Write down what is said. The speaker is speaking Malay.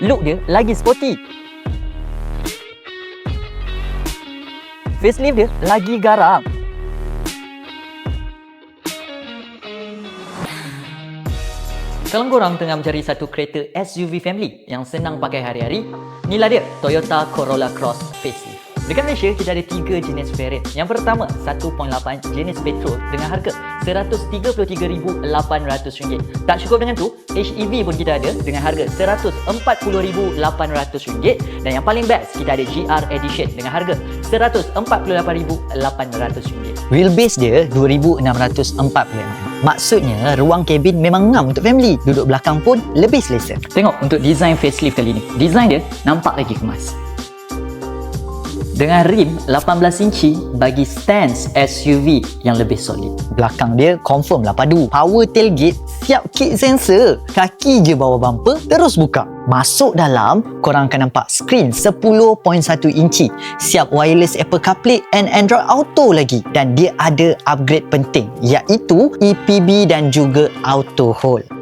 look dia lagi sporty. Facelift dia lagi garang. Kalau korang tengah mencari satu kereta SUV family yang senang pakai hari-hari, inilah dia Toyota Corolla Cross Facelift. Dekat Malaysia, kita ada 3 jenis variant. Yang pertama, 1.8 jenis petrol dengan harga RM133,800. Tak cukup dengan tu, HEV pun kita ada dengan harga RM140,800. Dan yang paling best, kita ada GR Edition dengan harga RM148,800. Wheelbase dia 2,640. Maksudnya, ruang kabin memang ngam untuk family. Duduk belakang pun lebih selesa. Tengok untuk design facelift kali ni. Design dia nampak lagi kemas. Dengan rim 18 inci bagi stance SUV yang lebih solid. Belakang dia confirm lah padu. Power tailgate siap kick sensor. Kaki je bawah bumper terus buka. Masuk dalam, korang akan nampak skrin 10.1 inci. Siap wireless Apple CarPlay and Android Auto lagi. Dan dia ada upgrade penting, iaitu EPB dan juga Auto Hold.